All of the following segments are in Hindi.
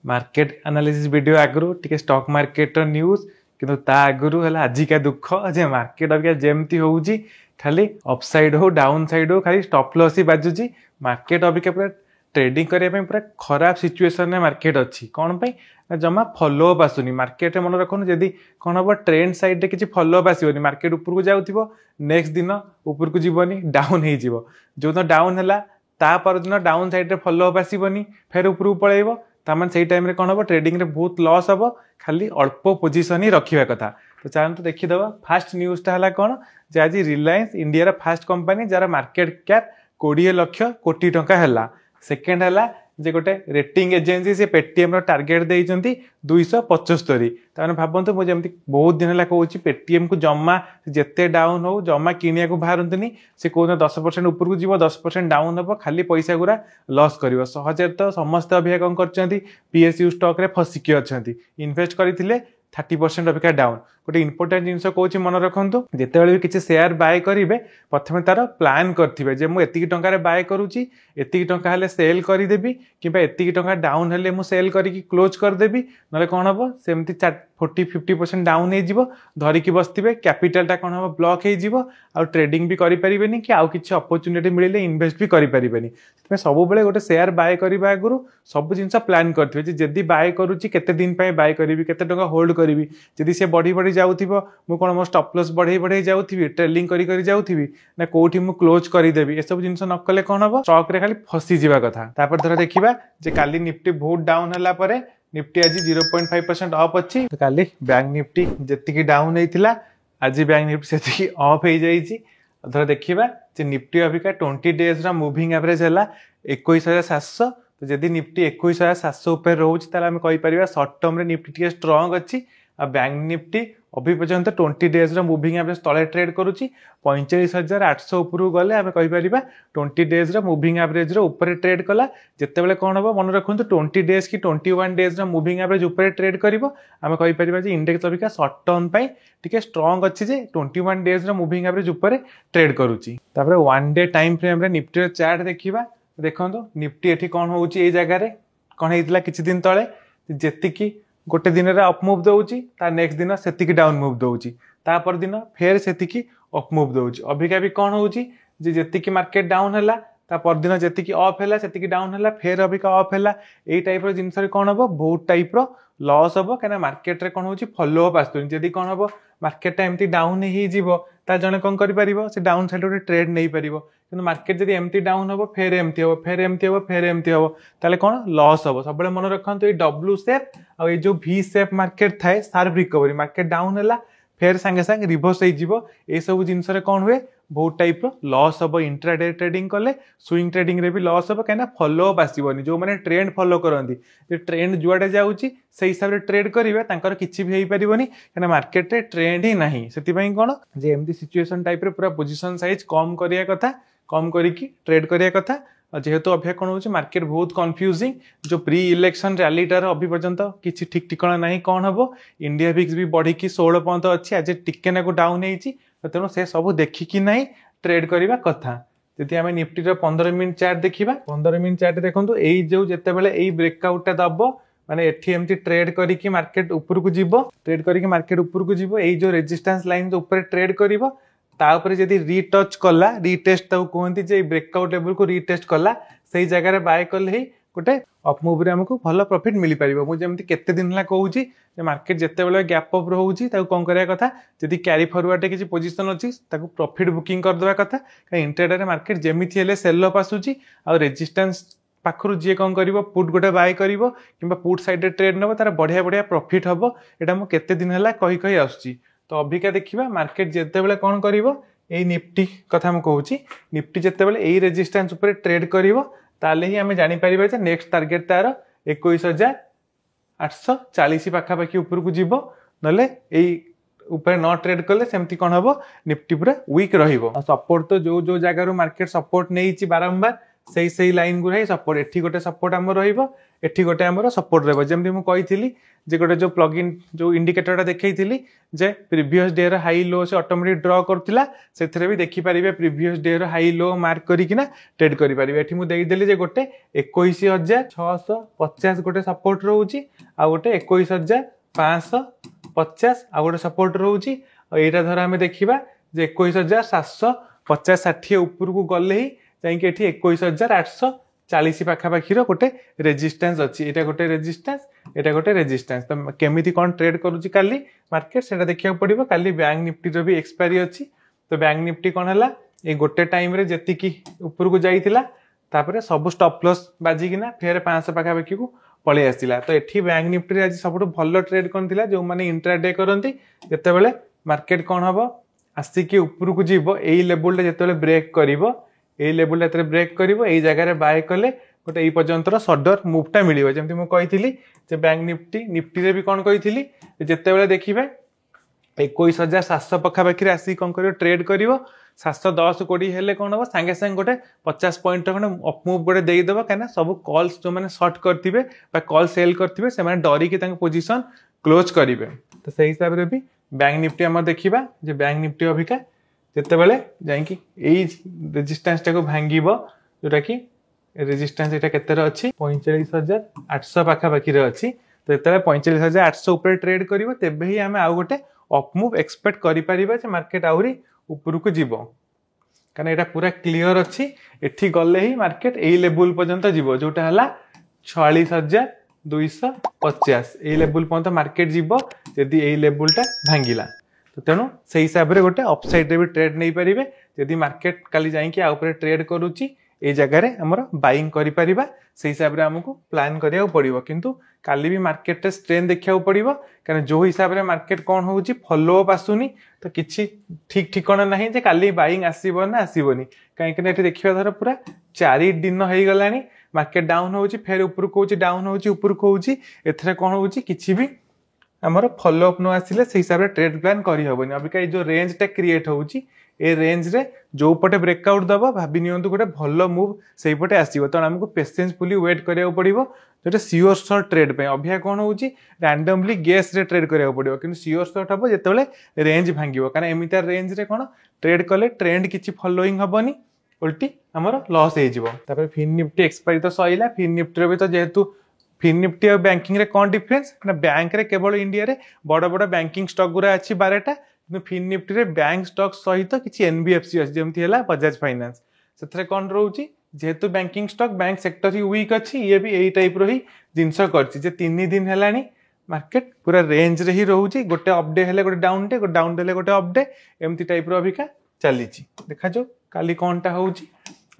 मार्केट एनालिसिस वीडियो आगु टे स्टॉक मार्केट न्यूज किंतु ता आगु है आजिका दुख जे मार्केट अबिका जेमती होउची खाली अपसाइड हो डाउन साइड हो खाली स्टॉप लॉस ही बाजुची। मार्केट अबिका पूरा ट्रेडिंग करने पूरा खराब सिचुएशन में मार्केट अच्छी कौन पे जमा फॉलोअप आसुनी मार्केट मन रखु जदि कौन हम ट्रेंड साइड रे किसी फॉलोअप आसोनी मार्केट ऊपर को जाऊँ नेक्स्ट दिन ऊपर को जीवनी डाउन हो जो दिन डाउन है ता पर दिन डाउन साइड रे फॉलोअप आसबनी फेर ऊपर को पलैब तामान से टाइम कौन हम ट्रेडिंग रे बहुत लॉस हम खाली अल्प पोजिशन ही रखा कथा। तो चलते देखीदे फास्ट न्यूज़टा है कौन जे आज Reliance India fast company jar market cap 20 lakh कोटी टंका है। सेकेंड है जे गोटे रेटिंग एजेंसी से पेटीएम रो टार्गेट देइचंती 275 ताने भाबंतु मु जेमती बहुत दिन है कहूँ पेटीएम को जमा जेते डाउन हो जमा किनिया को बाहरंतनी से को 10% ऊपर को जीव 10% डाउन हम खाली पैसा गुरा लॉस कर सहजरे तो समस्त अभिया कौन कर पीएसयू स्टॉक रे फसिकी अच्छा इन्वेस्ट करते 30% अपेक्षा डाउन। गोटे इंपोर्टेंट जिनस कौन मन रखु जिते भी किसी शेयर बाय करेंगे प्रथम तार प्लान करेंगे मुझे एतिकी टंकार बाय करुच्ची एतिकी टंका हेले सेल करदेवी कि एतिकी टंका डाउन हेले मु सेल करके क्लोज करदेवी ना कौन हम सेमती 40-50% डाउन हो धरिकी बसते कैपिटाल कौन हम ब्लॉक हो ट्रेडिंग भी करें कि आउ किसी अपॉर्चुनिटी मिले इन्वेस्ट भी करें सब बेले गोटे शेयर बाय करने आगु सब जिन प्लान करेंगे जदि बाय करुच्ची केते दिन बाय करी केते टंका होल्ड करी जदि से बढ़ी बढ़ी जाऊँ मु कौन मो स्टॉप लॉस बढ़े बढ़े जाऊँगी ट्रेलिंग करी जाऊँगी ना कौटी मु क्लोज करदेवी ये सब जिन न कले कौन हम स्टॉक रे खाली फसी जावा कथा। तापर धर देखिबा जे काली निफ्टी बहुत डाउन हला परे निफ्टी आज 0.5% अप अच्छी तो काली बैंक निफ्टी जेतिकी डाउन होइथिला आज बैंक निफ्टी सेतिकी अप हो जाइछि। धर देखिबा जे निफ्टी अबिका 20 डेज रा मूविंग एवरेज हला 21700 तो जदि निफ्टी 21700 ऊपर रोज ताला हम कहि परिबा शॉर्ट टर्म रे निफ्टी टिके स्ट्रांग अच्छी आ बैंक निफ्टी अभी पर्यंत 20 डेज रो मूविंग एवरेज तले ट्रेड करुच्ची 45,800 ऊपर गले आम कहीपर 20 डेज रो मूविंग एवरेज रो ऊपर ट्रेड कला जिते बड़े कौन हम मन रखु 20 डेज कि 21 डेज रो मूविंग एवरेज ऊपर ट्रेड कर आम कहीपर इंडेक्स अबिका शॉर्ट टर्म टिके स्ट्रांग अच्छी जे 21 डेज रो मूविंग एवरेज ऊपर ट्रेड करुच्ची। तापर 1 डे टाइम फ्रेम रे निफ्टी चार्ट देखिबा देखो निफ्टी एठी कौन होउची ए जगह रे कौन हेइतला किछि दिन तळे जेतिकी गोटे दिन अप मुव दौची नेक्स्ट दिन से डाउन मुव दौची तापर दिन फेर से अप मुव दौची अबिका भी कौन होउची जे जेतिकी मार्केट डाउन है तापर दिन जेतिकी अप है से डाउन है फेर अबिका अप है यही टाइप जिनस कौन हम बहुत टाइप लॉस हम कहीं मार्केट रे कौन होउची फॉलोअप आसुनी जदि कौन हम मार्केट एमती डाउन हो जने कौन कर से डाउन साइड गोटे ट्रेड नहीं पार कि मार्केट जब एमती डाउन हम फेर एमती हम फेर एमती हम फेर एमती हम ताले कौन लॉस हम सब मन रखु ये डब्ल्यू शेप आ जो भी शेप मार्केट थाए शार्प रिकवरी मार्केट डाउन है फेर सांगे सांगे रिवर्स हो सब जिनस कौन हुए बहुत टाइप लॉस हम इंट्राडे ट्रेडिंग कले स्विंग ट्रेडिंग रे भी लॉस हम कहीं फॉलोअप आसबनी जो मैंने ट्रेंड फॉलो करती ट्रेंड जुआडे जाऊँगी से हिसाब से ट्रेड करेंगे किसी भी हो पारनी कहीं मार्केट रे ट्रेंड ही ना से कौन जे एमती सिचुएशन टाइप रे पूरा पोजिशन साइज कम करिया कथा कम करके ट्रेड करिया कथा जेहेतु अभ्या कौन हो मार्केट बहुत कन्फ्यूजिंग जो प्री इलेक्शन रैलीटार अभी पर्यंत किसी ठीक ठिकाना नहीं कौन हम इंडिया भिक्स भी बढ़ी 16 पर्यंत अच्छी आज टिके नाकु डाउन होती तेणु से सब देखिकी ना ट्रेड करवा कथा। जदि आम निफ्टी 15 मिनिट चार्ट देखा 15 मिनिट चार्ट देखो यही जो जितेबाला यही ब्रेकआउटा दब माने एठी एमती ट्रेड करके मार्केट ऊपर को जीव ट्रेड करके मार्केट ऊपर को जीव यही जो रेजिस्टेंस लाइन ऊपर ट्रेड करिवो तापर जदि रिटच कला रिटेस्ट कहते जे ब्रेकआउट लेवल को रिटेस्ट कला से जगह बाय कले ही गोटे अप मूव रे हमको भल प्रॉफिट मिल पारिबो। मु जेमति केते दिन हला कहूची जे मार्केट जत्ते बेले गैप अप रहउची ताको कोन करिया कथा जदि कैरी फॉरवर्ड रे किछि पोजीशन अछि ताको प्रॉफिट बुकिंग कर देबा कथा का इंट्राडे रे मार्केट जेमिथि हेले सेल अप आसुची आ रेजिस्टेंस पाखरु जे कोन करिवो पुट गोटे बाय करिवो किबा पुट साइड रे ट्रेड नबो तार बढ़िया बढ़िया प्रॉफिट हबो एटा मु केते दिन हला कहि कहि आसुची। तो अबिका देखिबा मार्केट जत्ते बेले कोन करिवो ए निफ्टी कथा हम कहूची निफ्टी जत्ते बेले ए रेजिस्टेंस ऊपर ट्रेड करिवो ताले ही आमे जानि परिबा जे नेक्स्ट टारगेट तार 21,840 पाखापाखि ऊपर को जीवो नले एई ऊपर न ट्रेड कले सेमती कौन हम निफ्टी पूरा वीक रहिबो। सपोर्ट तो जो जो जगह मार्केट सपोर्ट नहीं बारंबार से लाइन गुरा ही सपोर्ट एठी गोटे सपोर्ट आम रहिबो एठी गोटे आमर सपोर्ट रहबो जेमति मु कहिथिली जे गोटे जो प्लगइन जो इंडिकेटरटा देखैथिली जे प्रीवियस डे रो हाई लो से ऑटोमेटिक ड्रॉ करथिला सेथरे भी देखि परिबे प्रीवियस डे रो हाई लो मार्क करिकिना ट्रेड करि परिबे एठी मु देई देली जे गोटे 21650 गोटे सपोर्ट रहउची आ गोटे 21550 आ गोटे सपोर्ट रहउची आ एटा धर हमें देखिबा जे 21750 60 ऊपर को गले ही जाइके एठी 21840 पाखापाखी गोटे रेजिस्टेंस अच्छी एटा गोटे रेजिस्टेंस एटा गोटे रेजिस्टेंस तो केमिति कौन ट्रेड करूची काली मार्केट सेटा देखिया पड़िबो काली बैंक निफ्टी रो भी एक्सपायरी अच्छी तो बैंक निफ्टी कौन हला ए गोटे टाइम रे जेति की ऊपर को जाइतिला तापरे सब स्टॉप लॉस बाजिकिना फेर 500 पाखापाखी को पळे आसिला तो एठी बैंक निफ्टी रे आज सबटु भलो ट्रेड कोनथिला जो माने इंट्राडे करंती जते बेले मार्केट कौन हबो आसी की ऊपर को जीवो एई लेवल रे जते बेले ब्रेक करिवो ए लेवल रे ब्रेक करिवो एई जगह रे बाय कले गोटे एई पर्यंतर सडर मूवटा मिलिबो जेमति मु कहिथिली जे बैंक निफ्टी रे भी कोन कहिथिली जते बेले देखिबे 21700 पाखापाखी रे आसी कोन करियो ट्रेड करिवो 710 कोडी हेले कोन हो संगे संगे गोटे 50 पॉइंट कोन अप मूव गोटे देई देबो काना सब कॉल्स जो माने शॉर्ट करथिबे बा कॉल सेल करथिबे से माने डरी के तांग पोजीशन क्लोज करिवे तो सही हिसाब रे भी बैंक निफ्टी हम देखिबा जे बैंक निफ्टी अभिका जते बेले जाईकी एई रेजिस्टेंस टा को भांगीबो जोटा कि रेजिस्टेंस एटा केते रे अछि 45800 पाखापाखी रे अछि तो जते 45800 ऊपर ट्रेड करिवो तेबे ही हमें आ गोटे अप मूव एक्सपेक्ट करि परिबा जे मार्केट आउरी ऊपर को जीवो काना एटा पूरा क्लियर अछि एठी गले ही मार्केट एई लेवल पर्यंत जीवो जोटा हला 46250 एई लेवल पर्यंत मार्केट जीवो यदि एई लेवलटा भांगिला तो तेणु से हिसाब से गोटे अपसाइड रे भी ट्रेड नहीं पारिबे यदि मार्केट काली जाइके आ ऊपर ट्रेड करूची ए जगह रे हमर बाइंग करि परिबा से हिसाब रे हमको प्लान करिया पड़िबो किंतु काली भी मार्केट रे स्ट्रेन देखिया पड़िबो कारण जो हिसाब रे मार्केट कोन होउची फॉलो अप आसुनी तो किछि ठीक ठिकाना नहीं जे काली बाइंग आसीबो ना आसीबोनी काहे कि एठी देखिबा धर पूरा 4 दिन हेई गलानी मार्केट डाउन होउची फेर ऊपर को होउची डाउन होउची ऊपर को होउची एथरे कोन होउची किछि भी हमर फॉलो अप न आसिले से हिसाब रे ट्रेड प्लान करि हबनी अबिका जो रेंज टा क्रिएट होउची ए रेंज रे जो पटे ब्रेकआउट दबो भाबी नियंतु गोटे भलो मूव सेही पटे आसीबो त हमको पेशेंसफुली वेट करिया पड़िबो जोटे सियोर शॉर्ट ट्रेड पे अभिया कोन होउची रैंडमली गेस रे ट्रेड करिया पड़िबो किंतु सियोर शॉर्ट हबो जेतेबेले रेंज भांगिबो कारण एमिता रेंज रे कोन ट्रेड कले ट्रेंड किछि फॉलोइंग हबनी उल्टी हमर लॉस हे जिवो तापर फिन निफ्टी एक्सपायरी तो सइला फिन निफ्टी रे भी तो जेहेतु फिन निफ्टी और बैंकिंग रे कौन डिफरेंस ना बैंक रे केवल इंडिया रे बड़ बड़ बैंकिंग स्टॉक गुरा अछि 12टा किंतु फिन निफ्टी रे बैंक स्टॉक सहित किछि एनबीएफसी अछि जेमति हैला बजाज फाइनेंस सेथरे कोन रहउची जेहेतु बैंकिंग स्टॉक बैंक सेक्टर ही वीक अछि ये भी एई टाइप रो ही जिंस करछि जे 3 दिन हेलानी मार्केट पूरा रेंज रे ही रहउची गोटे अपडे हेले गोटे डाउन डे हेले गोटे अपडे एमती टाइप रो अभिका चलीची देखा जो काली कोनटा होउची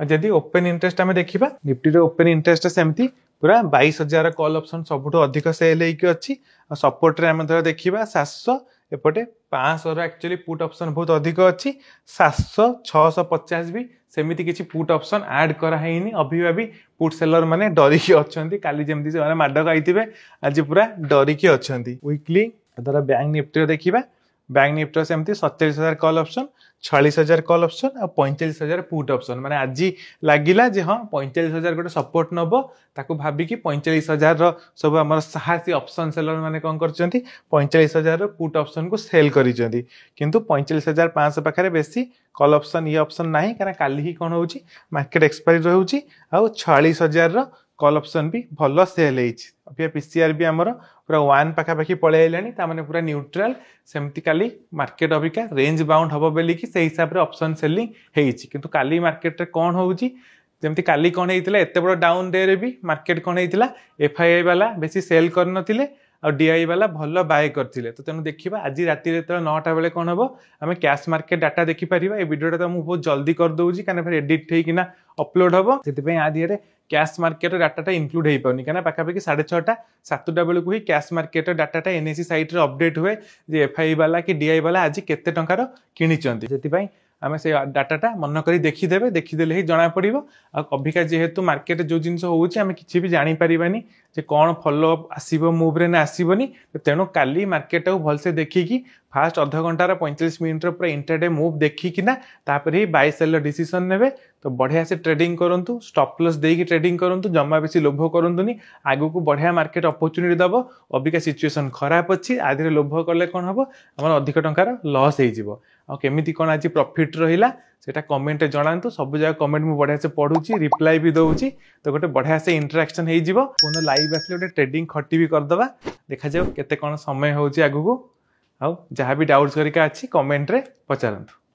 जदि ओपन इंटरेस्ट हमें देखिबा निफ्टी रे ओपन इंटरेस्ट सेमती पूरा 22000 कॉल ऑप्शन सबुठो अधिक सेल हेकी अछि सपोर्ट रे हम धर देखिबा 700 एपटे 500 रो एक्चुअली पुट ऑप्शन बहुत अधिक अछि 700 650 भी सेमिति किछि पुट ऑप्शन ऐड करा हेनी अभी अभी पुट सेलर माने डरी के अछंती काली जेमति से माने माडा आइतिबे आज पूरा डरी के अछंती वीकली धर बैंक निफ्टी रे देखिबा बैंक निफ्टी सेमती 47000 कॉल ऑप्शन 46000 कॉल ऑप्शन और 45000 पुट ऑप्शन माने आज लागिला जे हां 45000 गोटे सपोर्ट नबो ताको भाबी कि 45000 रो सब हमर साहसी ऑप्शन सेलर माने कोन करचंती 45000 रो पुट ऑप्शन को सेल करिचंती किंतु 45500 पाखरे बेसी कॉल ऑप्शन ये ऑप्शन नाही कारण काली ही कोन होउची मार्केट एक्सपायरी रहउची आ 46000 रो कॉल ऑप्शन भी भलो सेल हेछि अभी पीसीआर भी हमर पूरा 1 पाखापाखी पळे आइलानी ता माने पूरा न्यूट्रल सेमती काली मार्केट अभिका रेंज बाउंड हबो बेली कि से हिसाब रे ऑप्शन सेलिंग हेछि किंतु काली मार्केट रे कोन होउची जेमती काली कोन हेतिला एते बड़ डाउन डे रे भी मार्केट कोन हेतिला एफआईआई वाला बेसी सेल कर नथिले और डीआई वाला भलो बाय करथिले तो तेनु देखिबा आज राती रे त 9टा बेले कोन हबो हमें कैश मार्केट डाटा देखि परिबा ए वीडियोटा त मु बहुत जल्दी कर दोउची काने फिर एडिट हेकिना अपलोड हबो सेति पय आ दिरे कैश मार्केट डाटाटा इंक्लूड हेई पाउनी काना पाखापाखि 6:30 7टा बेले को ही कैश मार्केट डाटाटा एनएससी साइट रे अपडेट हुए जे एफआई वाला कि डीआई वाला आज केते टंकार किनी चंती सेति पय आमे से डाटाटा मन करी देखिदेबे देखिदेले ही जना पड़िबो आ अभिका जेहेतु मार्केट जो जिंस होउची आमे किछि भी जानि परिबानी जे कोन फॉलो अप आसीबो मूव रे ना आसीबोनी तेनो काली मार्केट को भलसे देखि कि फास्ट अध घंटार 45 मिनट पूरा इंटरडे मूव देखिकिना तापर ही बाय सेल डिसीजन नेबे। तो बढ़िया से ट्रेडिंग करंतु, स्टॉप लॉस देकी ट्रेडिंग करंतु, जमा बेसी लोभ करंतुनी। आगु को बढ़िया मार्केट अपॉर्चुनिटी दबो। अबिका सिचुएशन खराब अछि, आदिरे लोभ करले कोन हबो, हमर अधिक टंकार लॉस हे जिवो। आ केमिति कोन आज प्रॉफिट रहिला सेटा कमेंट जणांतु। सब जगह कमेंट मु बढ़िया से पढुची, रिप्लाई भी दउची। तो गोटे बढ़िया से इंटरेक्शन हे जिवो। कोन लाइव आसले गोटे ट्रेडिंग खटी भी कर दबा। देखा जाऊ केते कोन समय होउची आगु को। आ जहाँ भी डाउट्स करिका अछि कमेंट रे पचारंतु।